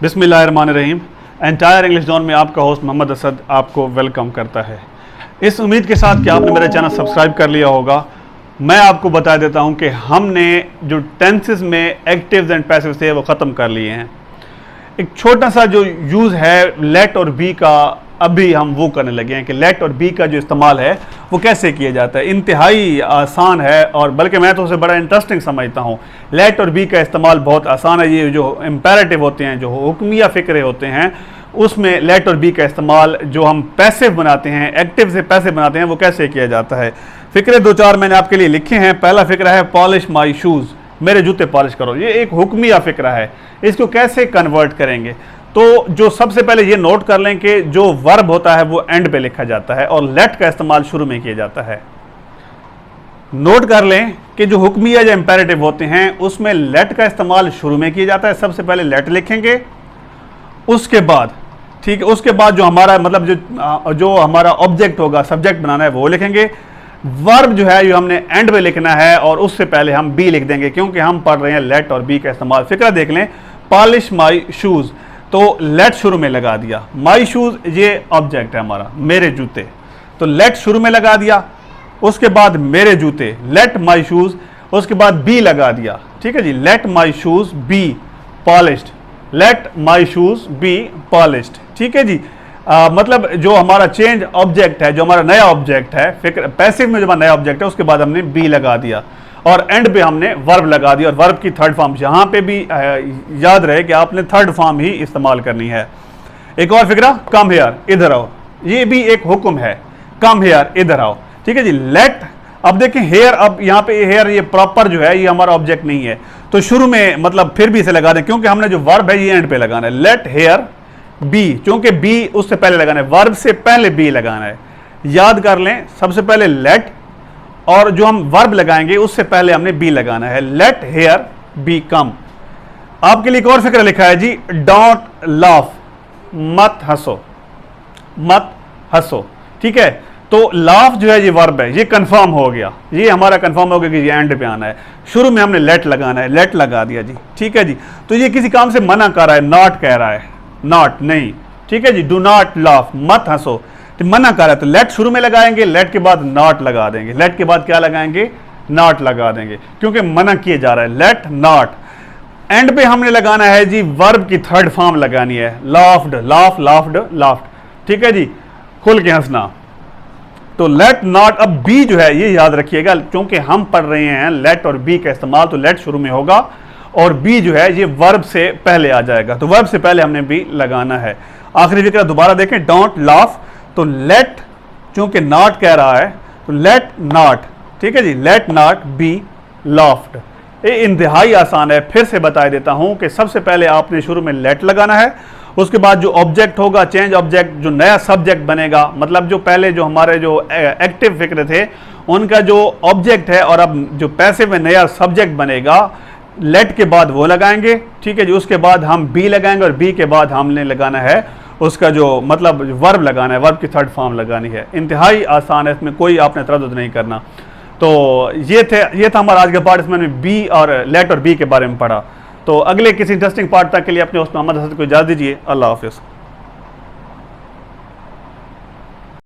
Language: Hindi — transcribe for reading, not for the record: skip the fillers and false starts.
बिस्मिल्लाहिर्रहमानिर्रहीम। एंटायर इंग्लिश जोन में आपका होस्ट मोहम्मद असद आपको वेलकम करता है, इस उम्मीद के साथ कि आपने मेरा चैनल सब्सक्राइब कर लिया होगा। मैं आपको बता देता हूं कि हमने जो टेंसेस में एक्टिव्स एंड पैसिव्स थे वो ख़त्म कर लिए हैं। एक छोटा सा जो यूज़ है लेट और बी का, अभी हम वो करने लगे हैं कि लेट और बी का जो इस्तेमाल है वो कैसे किया जाता है। इंतहाई आसान है और बल्कि मैं तो उसे बड़ा इंटरेस्टिंग समझता हूँ। लेट और बी का इस्तेमाल बहुत आसान है। ये जो इम्पेरेटिव होते हैं, जो हुक्मिया फ़िक्रे होते हैं, उसमें लेट और बी का इस्तेमाल जो हम पैसिव बनाते हैं, एक्टिव से पैसिव बनाते हैं, वो कैसे किया जाता है। फ़िक्रे दो चार मैंने आपके लिए लिखे हैं। पहला फ़िक्रा है पॉलिश माई शूज़, मेरे जूते पॉलिश करो। ये एक हुक्मिया फ़िक्रा है। इसको कैसे कन्वर्ट करेंगे, तो जो सबसे पहले ये नोट कर लें कि जो वर्ब होता है वो एंड पे लिखा जाता है और लेट का इस्तेमाल शुरू में किया जाता है। नोट कर लें कि जो हुक्मिया या इंपेरेटिव होते हैं उसमें लेट का इस्तेमाल शुरू में किया जाता है। सबसे पहले लेट लिखेंगे, उसके बाद ठीक है, उसके बाद जो हमारा मतलब जो हमारा ऑब्जेक्ट होगा, सब्जेक्ट बनाना है, वो लिखेंगे। वर्ब जो है ये हमने एंड पे लिखना है और उससे पहले हम बी लिख देंगे, क्योंकि हम पढ़ रहे हैं लेट और बी का इस्तेमाल। फिक्रा देख लें, पॉलिश माई शूज़, तो लेट शुरू में लगा दिया। माई शूज़ ये ऑब्जेक्ट है हमारा, मेरे जूते, तो लेट शुरू में लगा दिया। उसके बाद मेरे जूते, लेट माई शूज़, उसके बाद बी लगा दिया। ठीक है जी, let my shoes be polished, let my shoes be polished. ठीक है जी, मतलब जो हमारा चेंज ऑब्जेक्ट है, जो हमारा नया ऑब्जेक्ट है, फिक्र पैसिव में जो हमारा नया ऑब्जेक्ट है, उसके बाद हमने बी लगा दिया और एंड पे हमने वर्ब लगा दिया। और वर्ब की थर्ड फॉर्म यहाँ पे भी याद रहे कि आपने थर्ड फॉर्म ही इस्तेमाल करनी है। एक और फिक्रा, कम हेयर, इधर आओ, ये भी एक हुक्म है, कम हेयर, इधर आओ। ठीक है जी, लेट, अब देखें हेयर, अब यहाँ पे हेयर ये प्रॉपर जो है ये हमारा ऑब्जेक्ट नहीं है, तो शुरू में मतलब फिर भी इसे लगा दें, क्योंकि हमने जो वर्ब है ये एंड पे लगाना है। लेट हेयर बी, क्योंकि बी उससे पहले लगाना है, वर्ब से पहले बी लगाना है। याद कर लें, सबसे पहले लेट और जो हम वर्ब लगाएंगे उससे पहले हमने बी लगाना है। लेट हेयर बी कम। आपके लिए एक और फिक्र लिखा है जी, डोंट लाफ, मत हंसो, मत हंसो। ठीक है, तो लाफ जो है ये वर्ब है, ये कंफर्म हो गया, ये हमारा कंफर्म हो गया कि ये एंड पे आना है। शुरू में हमने लेट लगाना है, लेट लगा दिया जी। ठीक है जी, तो ये किसी काम से मना कर रहा है, नॉट कह रहा है, नॉट नहीं। ठीक है जी, डू नॉट लाफ, मत हंसो, तो मना कर रहा है, तो लेट शुरू में लगाएंगे, लेट के बाद नॉट लगा देंगे। लेट के बाद क्या लगाएंगे, नॉट लगा देंगे, क्योंकि मना किया जा रहा है, लेट नॉट। एंड पे हमने लगाना है जी वर्ब की थर्ड फॉर्म लगानी है, लाफ्ड, लाफ, लाफ्ड, लाफ्ड। ठीक है जी, खुल के हंसना। तो लेट नॉट, अब बी जो है ये याद रखिएगा, क्योंकि हम पढ़ रहे हैं लेट और बी का इस्तेमाल, तो लेट शुरू में होगा और बी जो है ये वर्ब से पहले आ जाएगा, तो वर्ब से पहले हमने बी लगाना है। आखिरी फिक्रा दोबारा देखें, डोंट लाफ, तो लेट चूंकि नॉट कह रहा है तो लेट नॉट। ठीक है जी, लेट नॉट बी लाफ्ड। ये इंतहाई आसान है। फिर से बता देता हूं कि सबसे पहले आपने शुरू में लेट लगाना है, उसके बाद जो ऑब्जेक्ट होगा, चेंज ऑब्जेक्ट, जो नया सब्जेक्ट बनेगा, मतलब जो पहले जो हमारे जो एक्टिव फिक्रे थे उनका जो ऑब्जेक्ट है और अब जो पैसिव में नया सब्जेक्ट बनेगा, लेट के बाद वो लगाएंगे। ठीक है जी, उसके बाद हम बी लगाएंगे और बी के बाद हमने लगाना है उसका जो मतलब वर्ब लगाना है, वर्ब की थर्ड फॉर्म लगानी है। इंतहाई आसान है, इसमें कोई आपने तरद्दुद नहीं करना। तो ये था हमारा आज का पार्ट। इसमें हमने बी और लेट और बी के बारे में पढ़ा। तो अगले किसी इंटरेस्टिंग पार्ट तक के लिए अपने होस्ट मोहम्मद असद को इजाज़त दीजिए। अल्लाह हाफिज़।